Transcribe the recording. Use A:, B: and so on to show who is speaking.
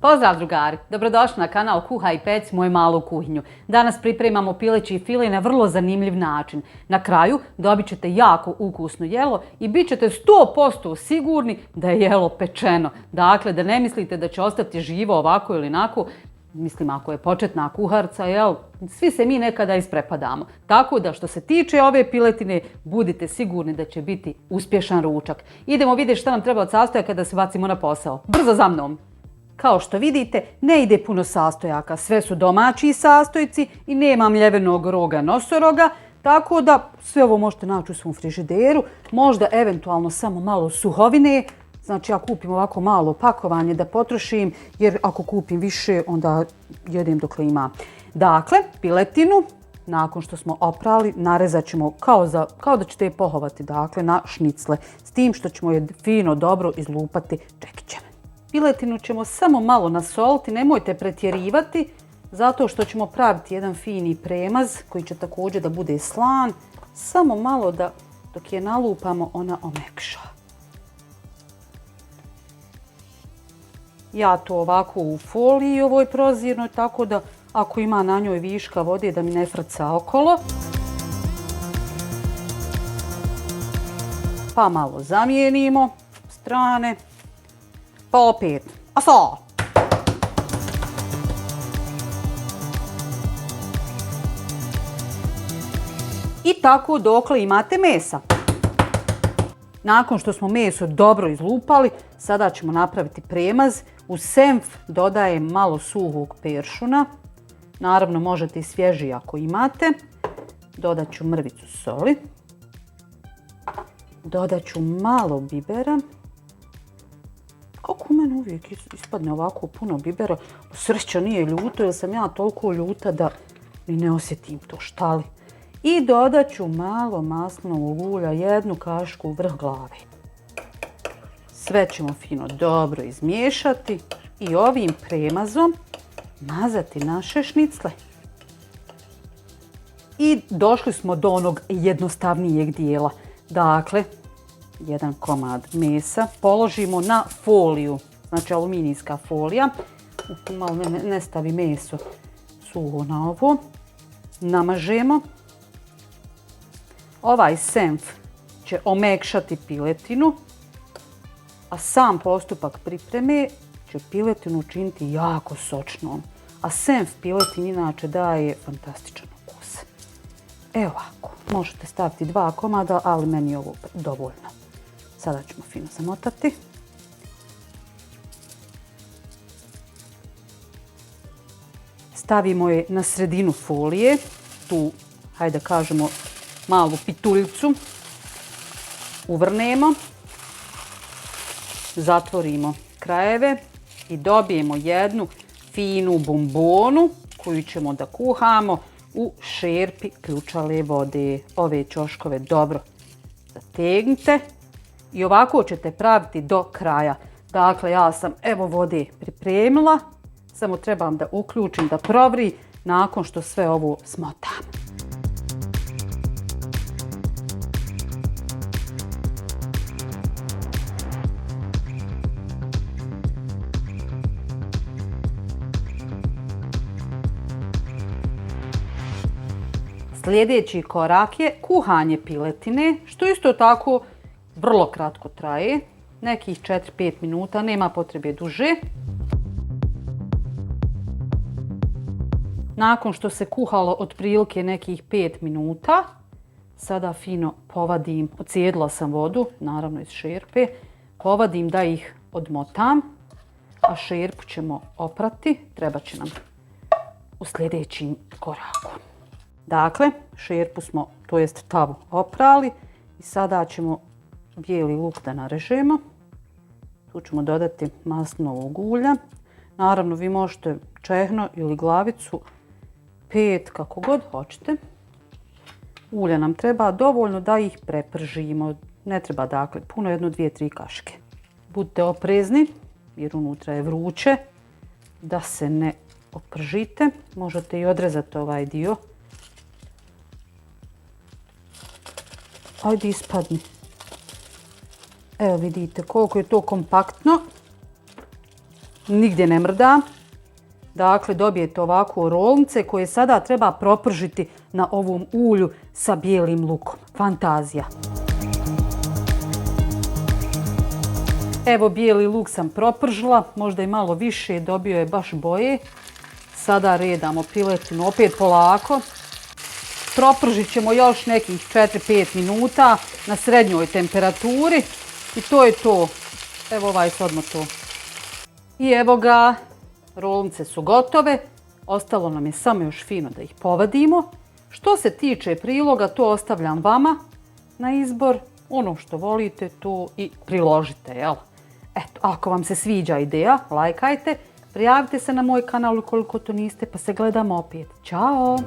A: Pozdrav drugari, dobrodošli na kanal Kuhaj i peci moju malu kuhinju. Danas pripremamo pileći file na vrlo zanimljiv način. Na kraju dobit ćete jako ukusno jelo i bit ćete 100% sigurni da je jelo pečeno. Dakle, da ne mislite da će ostati živo ovako ili onako. Mislim, ako je početna kuharca, jel, svi se mi nekada isprepadamo. Tako da što se tiče ove piletine, budite sigurni da će biti uspješan ručak. Idemo vidjeti šta nam treba od sastojaka da se bacimo na posao. Brzo za mnom! Kao što vidite, ne ide puno sastojaka, sve su domaći sastojci i nema mljevenog roga nosoroga, tako da sve ovo možete naći u svom frižideru, možda eventualno samo malo suhovine. Znači ja kupim ovako malo pakovanje da potrošim, jer ako kupim više onda jedem dokle ima. Dakle, piletinu, nakon što smo oprali, narezat ćemo kao da ćete je pohovati, dakle, na šnicle. S tim što ćemo je fino dobro izlupati čekićem. Piletinu ćemo samo malo nasoliti, nemojte pretjerivati, zato što ćemo praviti jedan fini premaz koji će također da bude slan. Samo malo da dok je nalupamo ona omekša. Ja to ovako u foliji ovoj prozirnoj, tako da ako ima na njoj viška vode da mi ne frca okolo. Pa malo zamijenimo strane. Pa opet, I tako dokle imate mesa. Nakon što smo meso dobro izlupali, sada ćemo napraviti premaz. U senf dodajem malo suhog peršuna. Naravno možete i svježi ako imate. Dodat ću mrvicu soli. Dodat ću malo bibera. Kako u mene uvijek ispadne ovako puno bibera, sreća nije ljuto jer sam ja toliko ljuta da ni ne osjetim to štali. I dodat ću malo maslinovog ulja, jednu kašku u vrh glave. Sve ćemo fino dobro izmiješati i ovim premazom mazati naše šnicle. I došli smo do onog jednostavnijeg dijela. Dakle, jedan komad mesa položimo na foliju, znači aluminijska folija. Malo ne stavi meso suho na ovo. Namažemo. Ovaj senf će omekšati piletinu, a sam postupak pripreme će piletinu učiniti jako sočnom. A senf piletini inače daje fantastičan ukus. Evo ovako, možete staviti 2 komada, ali meni je ovo dovoljno. Sada ćemo fino zamotati. Stavimo je na sredinu folije, tu, hajde kažemo, malu pituljicu. Uvrnemo, zatvorimo krajeve i dobijemo jednu finu bombonu koju ćemo da kuhamo u šerpi ključale vode. Ove ćoškove dobro zategnite. I ovako ćete praviti do kraja. Dakle, ja sam evo vode pripremila. Samo trebam da uključim da provri nakon što sve ovo smotam. Sljedeći korak je kuhanje piletine, što isto tako vrlo kratko traje, nekih 4-5 minuta, nema potrebe duže. Nakon što se kuhalo otprilike nekih 5 minuta, sada fino povadim, ocijedila sam vodu, naravno iz šerpe, povadim da ih odmotam, a šerpu ćemo oprati, treba će nam u sljedećem koraku. Dakle, šerpu smo, to jest tavu, oprali i sada ćemo bijeli luk da narežemo. Tu ćemo dodati maslinovog ulja. Naravno, vi možete čehno ili glavicu, 5, kako god hoćete. Ulja nam treba dovoljno da ih prepržimo. Ne treba dakle puno, 1, 2, 3 kašike. Budite oprezni jer unutra je vruće, da se ne opržite. Možete i odrezati ovaj dio. Ajde ispadni. Evo vidite koliko je to kompaktno. nigdje ne mrda. Dakle, dobijete ovako rolnice koje sada treba propržiti na ovom ulju sa bijelim lukom. Fantazija! Evo, bijeli luk sam propržila, možda i malo više, dobio je baš boje. Sada redamo piletinu, opet polako. Propržit ćemo još nekih 4-5 minuta na srednjoj temperaturi i to je to. Evo sadmo to. I evo ga, rolnice su gotove. Ostalo nam je samo još fino da ih povadimo. Što se tiče priloga, to ostavljam vama na izbor. Ono što volite, to i priložite, jel? Eto, ako vam se sviđa ideja, lajkajte, prijavite se na moj kanal ukoliko to niste, pa se gledamo opet. Ćao!